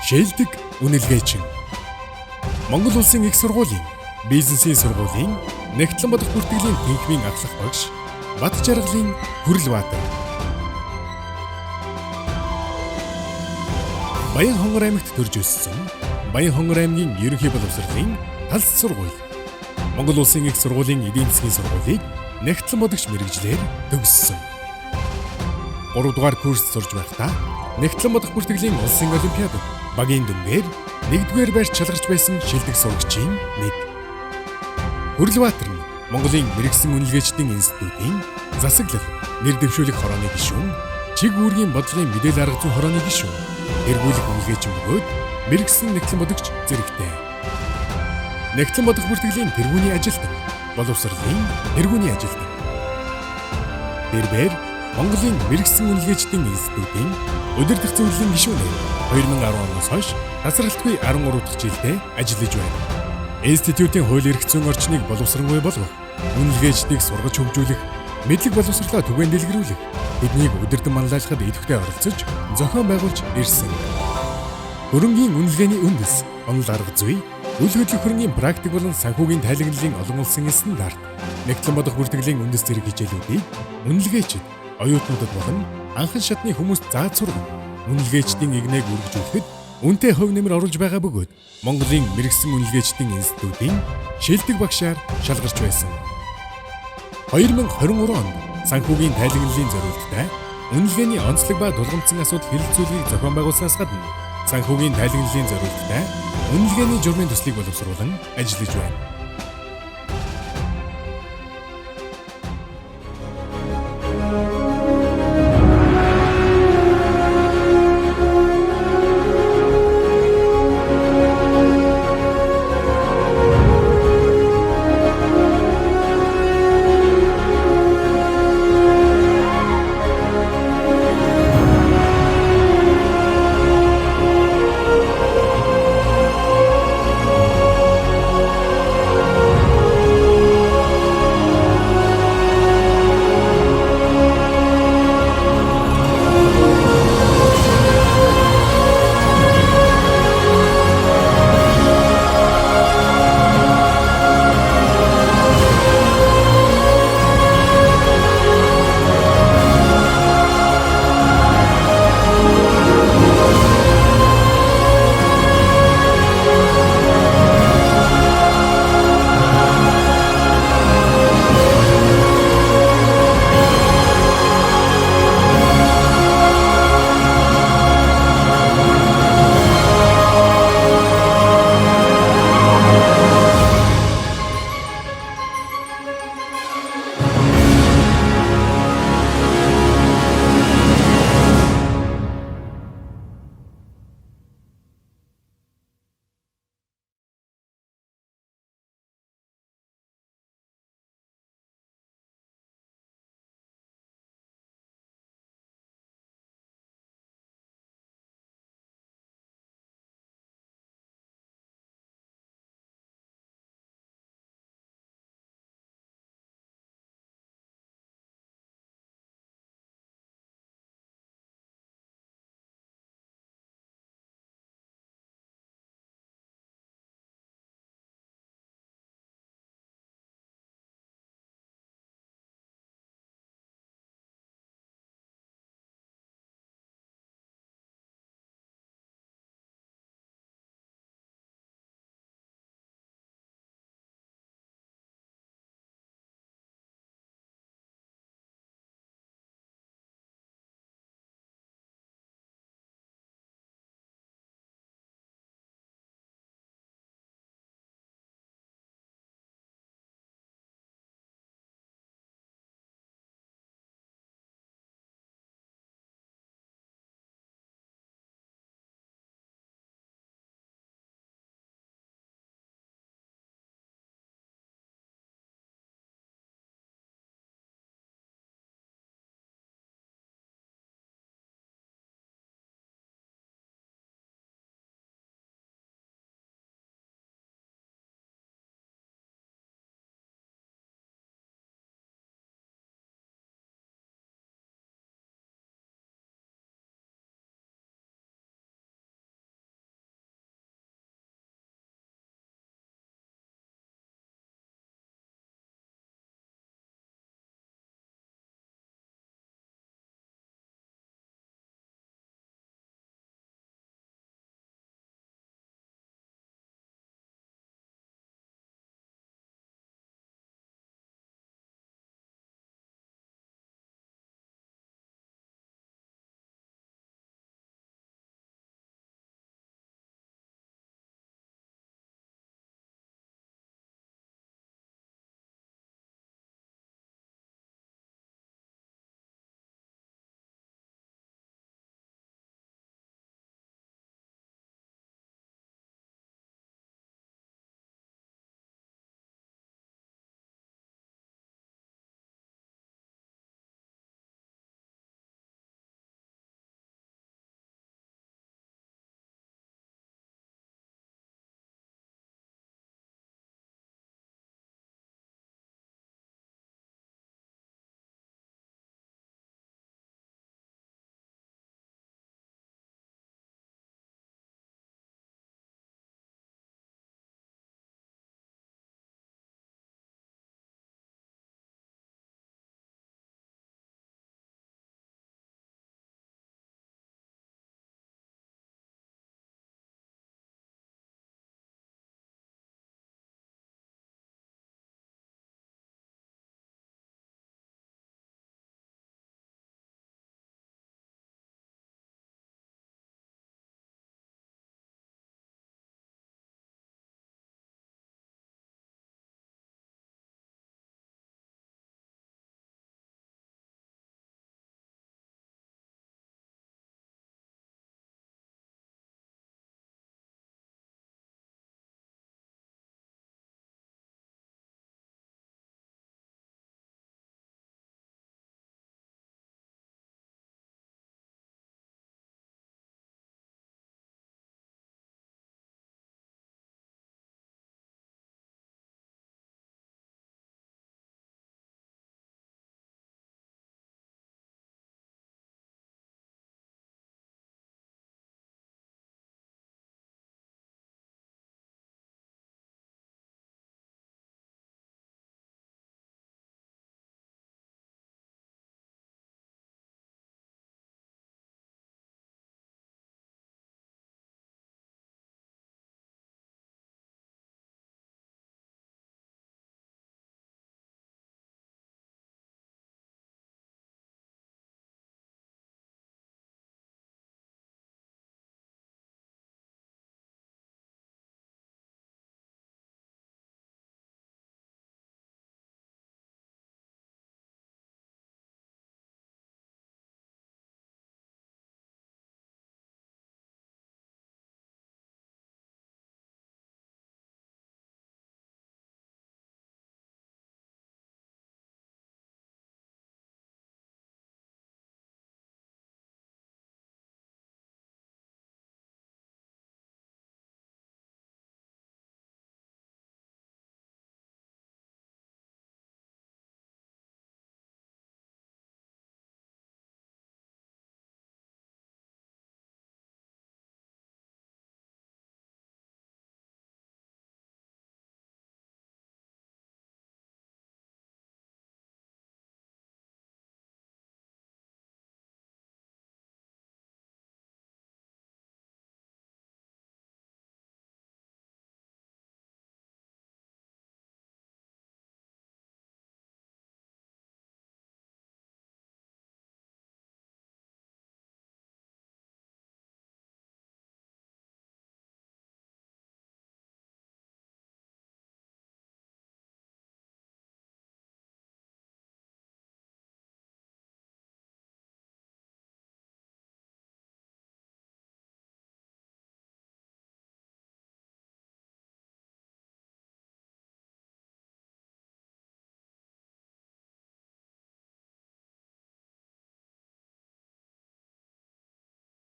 Шилдэг үнэлгээчин. Монгол Улсын их сургуулийн бизнесийн сургуулийн Нэгтлэн бодох бүртгэлийн тэнхимийн ахлах багш Бат Жаргалын Хүрлбаатар. Баянхонгор аймагт төрж өссөн Баянхонгор аймгийн ерөнхий боловсролын талс сургууль. Монгол Улсын их сургуулийн эдийн засгийн сургуулийг Нэгтлэн бодогч мэрэгжлэр төгссөн. 3 дугаар курст сурж байхдаа Нэгтлэн бодох бүртгэлийн улсын олимпиадад багийн дүнгээр 1-р байрт шалгарч байсан шилдэг сурагчийн нэг. Хүрлбаатар нь Монголын мэрэгсэн үнэлгээчдийн институтын засаглал, нэр дэвшүүлэх хорооны гишүүн, чиг үүргийн бодлогын мэдээлэл арга зүйн хорооны гишүүн, эргүүлэх үнэлгээчин бөгөөд мэрэгсэн нэгтлэн бодогч зэрэгтэй. Нэгтлэн бодох бүртгэлийн тэргүүний ажилтан, боловсролын тэргүүний ажилтан. Тэрбээр Монголын мэрэгсэн үнэлгээчдийн институтын удирдах зөвлөлийн гишүүнээр 2010 оноос хойш тасралтгүй 13 дахь жилдээ ажиллаж байна. Институтын хууль эрх зүйн орчныг боловсронгүй болгох, үнэлгээчдийг сургаж хөгжүүлэх, мэдлэг боловсролоо түгээн дэлгэрүүлэх, тэднийг удирдан манлайлахад идэвхтэй оролцож, зохион байгуулж ирсэн. Хөрөнгийн үнэлгээний үндэс, онол арга зүй, үйл хөдлөх хөрөнгийн практик болон санхүүгийн тайлагналын олон улсын стандарт, Нэгтлэн бодох бүртгэлийн үндэс зэрэг хичээлүүдийг үнэлгээчид, оюутнуудад болон анхан шатны хүмүүст зааж сургах, үнэлгээчдийн игнээг үргэлжлүүлэхэд үнэтэй хувь нэмэр оруулж байгаа бөгөөд Монголын мэрэгсэн үнэлгээчдийн институтын шилдэг багшаар шалгарч байсан. 2023 онд санхүүгийн тайлагналын зорилттой үнэлгээний онцлог ба тулгымдсан асуудал хэлэлцүүлгийг зохион байгуулснаас гадна санхүүгийн тайлагналын зорилттой үнэлгээний журмын төслийг боловсруулан ажиллаж байна.